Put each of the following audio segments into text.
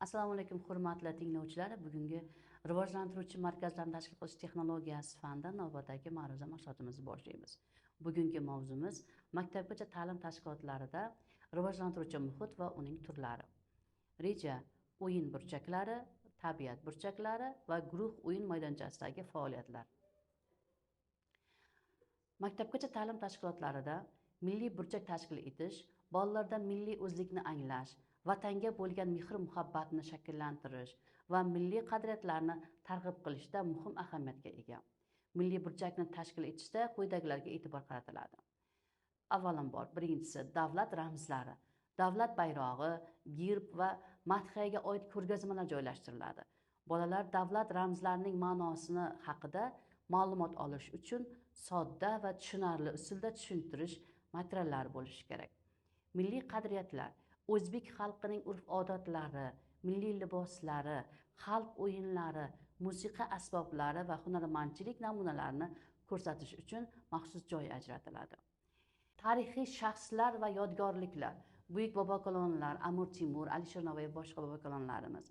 Assalomu alaykum hurmatli tinglovchilar. Bugungi rivojlantiruvchi markazlarni tashkil qilish texnologiyasi fanidan navbatdagi ma'ruza maqsadimizni boshlaymiz. Bugungi mavzumiz maktabgacha ta'lim tashkilotlarida rivojlantiruvchi muhit va uning turlari. Reja, o'yin burchaklari, tabiat burchaklari va guruh o'yin maydonchasidagi faoliyatlar. Maktabgacha ta'lim tashkilotlarida milliy burchak tashkil etish, bolalarda milliy o'zlikni anglash, vatanga bo'lgan mehr-muhabbatni shakllantirish va milliy qadriyatlarni targ'ib qilishda muhim ahamiyatga ega. Milliy burchakni tashkil etishda quyidagilarga e'tibor qaratiladi. Avvalambor, birinchisi davlat ramzlari. Davlat bayrog'i, girb va madhiyaga oid ko'rgazmalar joylashtiriladi. Bolalar davlat ramzlarining ma'nosini haqida ma'lumot olish uchun sodda va tushunarli usulda tushuntirish materiallari bo'lishi kerak. Milliy qadriyatlar, o'zbek xalqining urf-odatlari, milliy liboslari, xalq o'yinlari, musiqa asboblari va hunarmandchilik namunalarini ko'rsatish uchun maxsus joy ajratiladi. Tarixiy shaxslar va yodgorliklar, buyuk bobokalonlar, Amir Temur, Alisher Navoiy va boshqa bobokalonlarimiz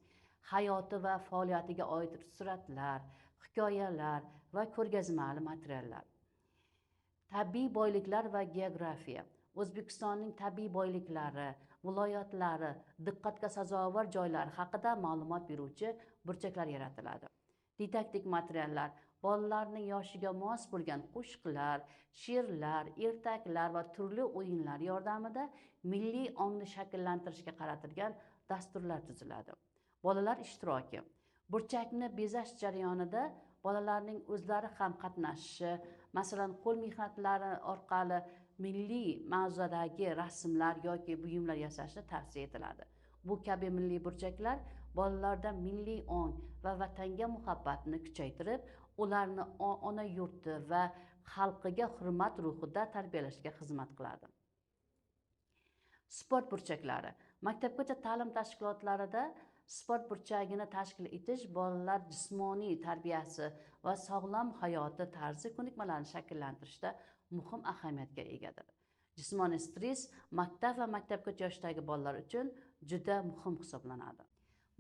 hayoti va faoliyatiga oid suratlar, hikoyalar va ko'rgazmali materiallar. Tabiiy boyliklar va geografiya. O'zbekistonning tabiiy boyliklari, viloyatlari, diqqatga sazovor joylari haqida ma'lumot beruvchi burchaklar yaratiladi. Didaktik materiallar, bolalarning yoshiga mos bo'lgan qo'shiqlar, she'rlar, ertaklar va turli o'yinlar yordamida milliy ongni shakllantirishga qaratilgan dasturlar tuziladi. Bolalar ishtiroki. Burchakni bezash jarayonida bolalarning o'zlari ham qatnashishi, masalan, qo'l mehnatlari orqali milliy mavzudagi rasmlar yoki buyumlar yasashni tavsiya etiladi. Bu kabi milliy burchaklar bolalarda milliy ong va vatanga muhabbatni kuchaytirib, ularni ona yurti va xalqiga hurmat ruhida tarbiyalashga xizmat qiladi. Sport burchaklari. Maktabgacha ta'lim tashkilotlarida sport burchagini tashkil etish bolalar jismoniy tarbiyasi va sog'lom hayoti tarzi ko'nikmalarini shakllantirishda muhim ahamiyatga egadir. Jismoniy stress maktab va maktabgacha yoshdagi bolalar uchun juda muhim hisoblanadi.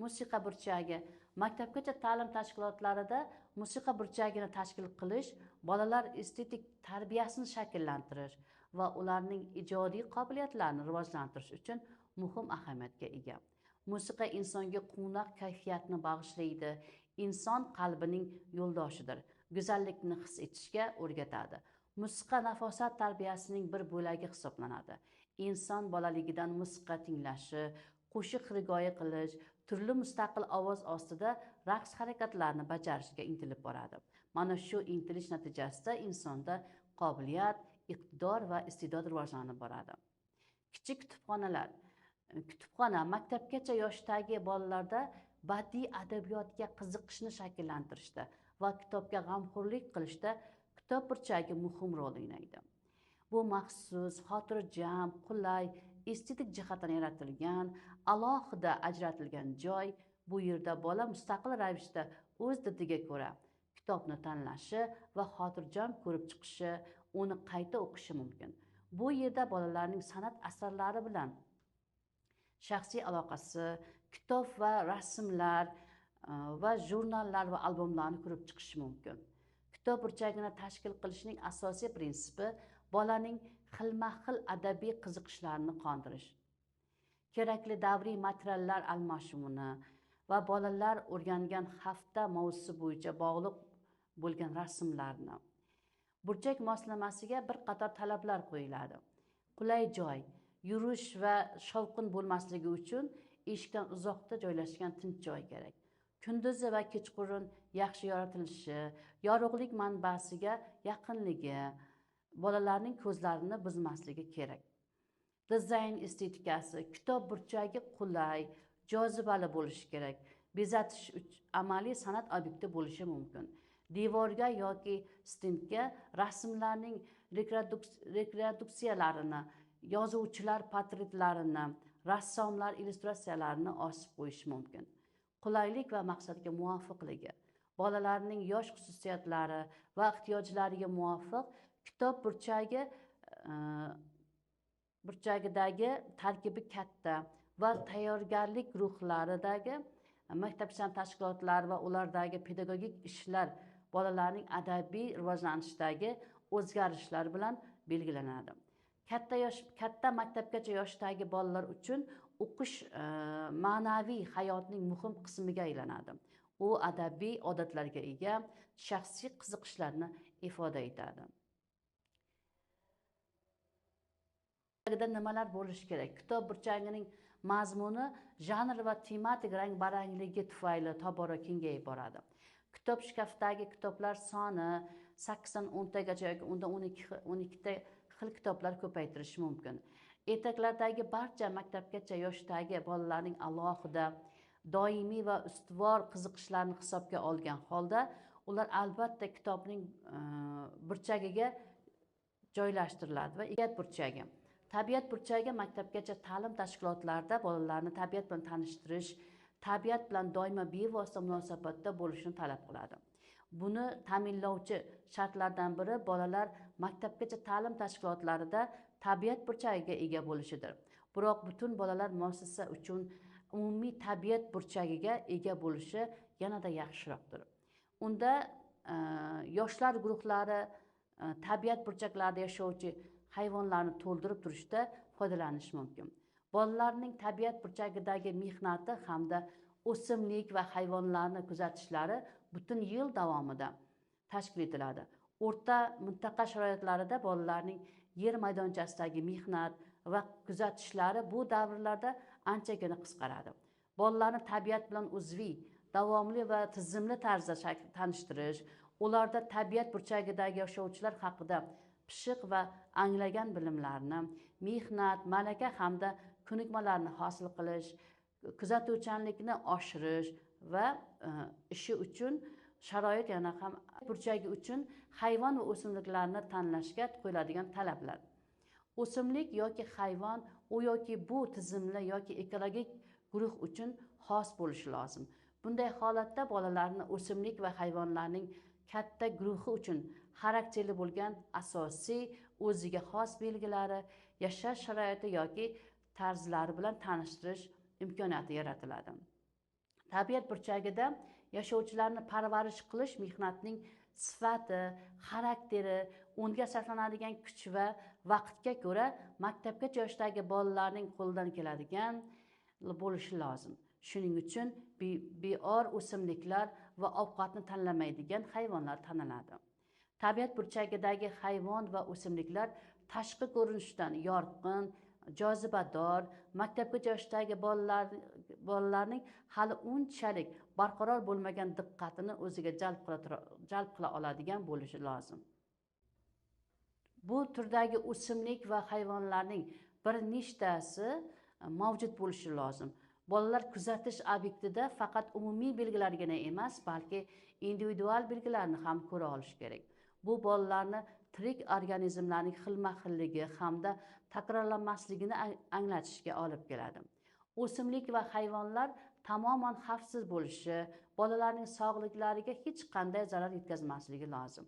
Musiqa burchagi. Maktabgacha ta'lim tashkilotlarida musiqa burchagini tashkil qilish bolalar estetik tarbiyasini shakllantirish va ularning ijodiy qobiliyatlarini rivojlantirish uchun muhim ahamiyatga ega. Musiqa insonga quvnoq kayfiyatni bag'ishlaydi, inson qalbining yo'ldoshidir, go'zallikni his etishga o'rgatadi. Musiqa nafosat tarbiyasining bir bo'lagi hisoblanadi. Inson bolaligidan musiqa tinglashi, qo'shiq rigoya qilish, turli mustaqil ovoz ostida raqs harakatlarini bajarishga intilib boradi. Mana shu intilish natijasida insonda qobiliyat, iqtidor va iste'dod rivojlanib boradi. Kichik kutubxonalar. Kutubxona maktabgacha yoshdagi bolalarda badiiy adabiyotga qiziqishni shakllantirishda va kitobga g'amxo'rlik qilishda kitob burchagi muhim rol o'ynaydi. Bu maxsus, xotirjam, qulay, estetik jihatdan yaratilgan, alohida ajratilgan joy. Bu yerda bola mustaqil ravishda o'z didiga ko'ra kitobni tanlashi va xotirjam ko'rib chiqishi, uni qayta o'qishi mumkin. Bu yerda bolalarning san'at asarlari bilan shaxsiy aloqasi, kitob va rasmlar va jurnallar va albomlarni ko'rib chiqishi mumkin. Kitob burchagini tashkil qilishning asosiy prinsipi bolaning xilma-xil adabiy qiziqishlarini qondirish. Kerakli davriy materiallar almashuvini va bolalar o'rgangan hafta mavzusi bo'yicha bog'liq bo'lgan rasmlarni. Burchak moslamasiga bir qator talablar qo'yiladi. Qulay joy, yurish va shovqin bo'lmasligi uchun eshikdan uzoqda joylashgan tinch joy kerak. Kunduzi va kechqurun yaxshi yoritilishi, yorug'lik manbasiga yaqinligi, bolalarning ko'zlarini buzmasligi kerak. Dizayn estetikasi. Kitob burchagi qulay, jozibali bo'lishi kerak. Bezatish amaliy san'at obyekti bo'lishi mumkin. Devorga yoki stendga rasmlarning reproduksiyalarini, yozuvchilar portretlarini, rassomlar illyustratsiyalarini osib qo'yish mumkin. Qulaylik va maqsadga muvofiqligi. Bolalarning yosh xususiyatlari va ehtiyojlariga muvofiq kitob burchagidagi tarkibi katta va tayyorgarlik guruhlaridagi maktabgacha tashkilotlar va ulardagi pedagogik ishlar bolalarning adabiy rivojlanishidagi o'zgarishlar bilan belgilanadi. Katta maktabgacha yoshdagi bolalar uchun o'qish ma'naviy hayotning muhim qismiga aylanadi. U adabiy odatlarga ega, shaxsiy qiziqishlarni ifoda etadi. Nimalar bo'lishi kerak? Kitob burchagining mazmuni janr va tematik rang-barangligi tufayli tobora kengayib boradi. Kitob shkafdagi kitoblar soni 8 dan 10 tagacha yoki undan 12 ta xil kitoblar ko'paytirish mumkin. Etaklardagi barcha maktabgacha yoshdagi bolalarning alohida, doimiy va ustuvor qiziqishlarini hisobga olgan holda, ular albatta kitobning burchagiga joylashtiriladi va tabiat burchagi. Tabiat burchagi maktabgacha ta'lim tashkilotlarida bolalarni tabiat bilan tanishtirish, tabiat bilan doimo bevosita munosabatda bo'lishini talab qiladi. Buni ta'minlovchi shartlardan biri bolalar maktabgacha ta'lim tashkilotlarida tabiat burchagiga ega bo'lishidir. Biroq butun bolalar muassasa uchun umumiy tabiat burchagiga ega bo'lishi yanada yaxshiroqdir. Unda yoshlar guruhlari tabiat burchaklarida yashovchi hayvonlarni to'ldirib turishda foydalanish mumkin. Bolalarning tabiat burchagidagi mehnati hamda o'simlik va hayvonlarni kuzatishlari butun yil davomida tashkil etiladi. O'rta mintaqa sharoitlarida bolalarning yer maydonchasidagi mehnat va kuzatishlari bu davrlarda anchagina qisqaradi. Bolalarni tabiat bilan uzviy, davomli va tizimli tarzda tanishtirish, ularda tabiat burchagidagi yashovchilar haqida pishiq va anglagan bilimlarni, mehnat, malaka hamda ko'nikmalarni hosil qilish, kuzatuvchanlikni oshirish va ishi uchun sharoit yana ham burchagi uchun hayvon va o'simliklarni tanlashga qo'yiladigan talablar. O'simlik yoki hayvon u yoki bu tizimli yoki ekologik guruh uchun xos bo'lishi lozim. Bunday holatda bolalarni o'simlik va hayvonlarning katta guruhi uchun xarakterli bo'lgan asosiy o'ziga xos belgilari, yashash sharoiti yoki tarzlari bilan tanishtirish imkoniyati yaratiladi. Tabiat burchagida yashovchilarni parvarish qilish mehnatning sifati, xarakteri, unga sarflanadigan kuch va vaqtga ko'ra maktabgacha yoshdagi bolalarning qo'lidan keladigan bo'lishi lozim. Shuning uchun beor o'simliklar va ovqatni tanlamaydigan hayvonlar tanlanadi. Tabiat burchagidagi hayvon va o'simliklar tashqi ko'rinishdan yorqin, jozibador, maktabgacha yoshdagi bolalarning hali unchalik barqaror bo'lmagan diqqatini o'ziga jalb qila oladigan bo'lishi lozim. Bu turdagi o'simlik va hayvonlarning bir nechtasi mavjud bo'lishi lozim. Bolalar kuzatish obyektida faqat umumiy belgilargina emas, balki individual belgilarni ham ko'ra olish kerak. Bu bolalarni tirik organizmlarning xilma-xilligi hamda takrorlanmasligini anglatishga olib keladi. O'simlik va hayvonlar tamoman xavfsiz bo'lishi, bolalarning sog'liklariga hech qanday zarar yetkazmasligi lozim.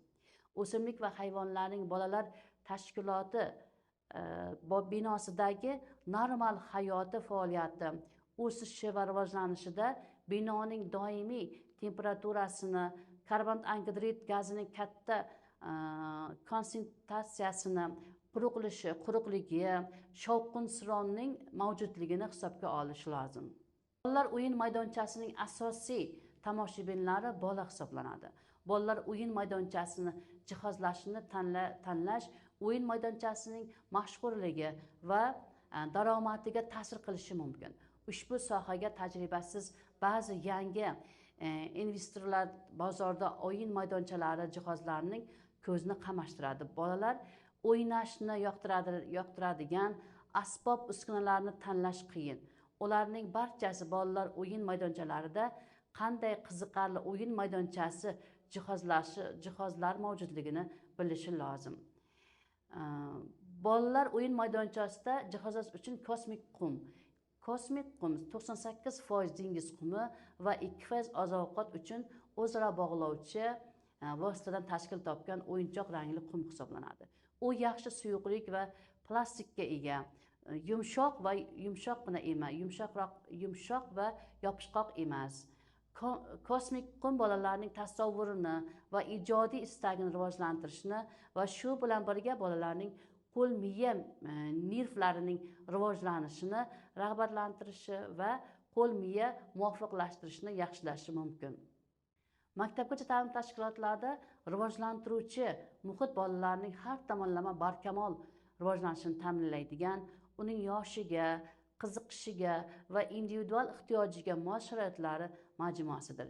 O'simlik va hayvonlarning bolalar tashkiloti binosidagi normal hayoti faoliyati, o'sishi va rivojlanishida binoning doimiy temperaturasini, karbon angidrid gazining katta konsentratsiyasini, quruqligi, shovqin-suronning mavjudligini hisobga olish lozim. Bolalar o'yin maydonchasining asosiy tomoshabinlari bola hisoblanadi. Bolalar o'yin maydonchasini jihozlashni tanlash o'yin maydonchasining mashhurligi va daromadiga ta'sir qilishi mumkin. Ushbu sohaga tajribasiz ba'zi yangi investorlar bozorda o'yin maydonchalari jihozlarining ko'zni qamashtiradi. Bolalar o'ynashni yoqtiradigan asbob uskunalarni tanlash qiyin. Ularning barchasi bolalar o'yin maydonchalarida qanday qiziqarli o'yin maydonchasi jihozlar mavjudligini bilishi lozim. Bolalar o'yin maydonchasida jihozlash uchun kosmik qum 98% dengiz qumi va 2% oziq-ovqat uchun o'zaro bog'lovchi vositadan tashkil topgan o'yinchoq rangli qum hisoblanadi. U yaxshi suyuqlik va plastikka ega yumshoq va yopishqoq emas. Kosmik qum bolalarning tasavvurini va ijodiy istagini rivojlantirishni va shu bilan birga bolalarning qo'l miya nervlarining rivojlanishini rag'batlantirishi va qo'l miya muvofiqlashtirishni yaxshilashi mumkin. Maktabgacha ta'lim tashkilotlarida rivojlantiruvchi muhit bolalarning har tomonlama barkamol rivojlanishini ta'minlaydigan, uning yoshiga, qiziqishiga va individual ehtiyojiga mos sharoitlari majmuasidir.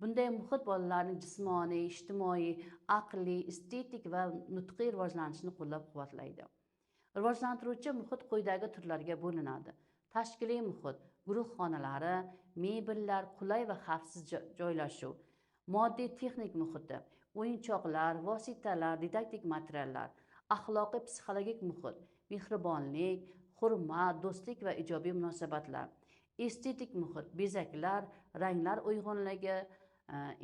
Bunday muhit bolalarning jismoniy, ijtimoiy, aqliy, estetik va nutqiy rivojlanishini qo'llab-quvvatlaydi. Rivojlantiruvchi muhit quyidagi turlarga bo'linadi. Tashkiliy muhit, guruh xonalari, mebellar, qulay va xavfsiz joylashuv. Moddiy texnik muhiti, o'yinchoqlar, vositalar, didaktik materiallar. Axloqiy psixologik muhit, mehribonlik, hurmat, do'stlik va ijobiy munosabatlar. Estetik muhit, bezaklar, ranglar uyg'unligi,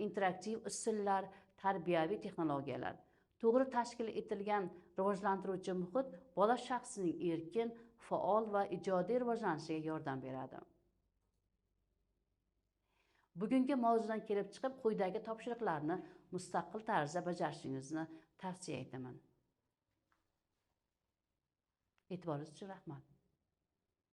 interaktiv usullar, tarbiyaviy texnologiyalar. To'g'ri tashkil etilgan rivojlantiruvchi muhit bola shaxsining erkin, faol va ijodiy rivojlanishiga yordam beradi. Bugungi mavzudan kelib chiqib, quyidagi topshiriqlarni mustaqil tarzda bajarishingizni tavsiya etaman. E'tiboringiz uchun rahmat.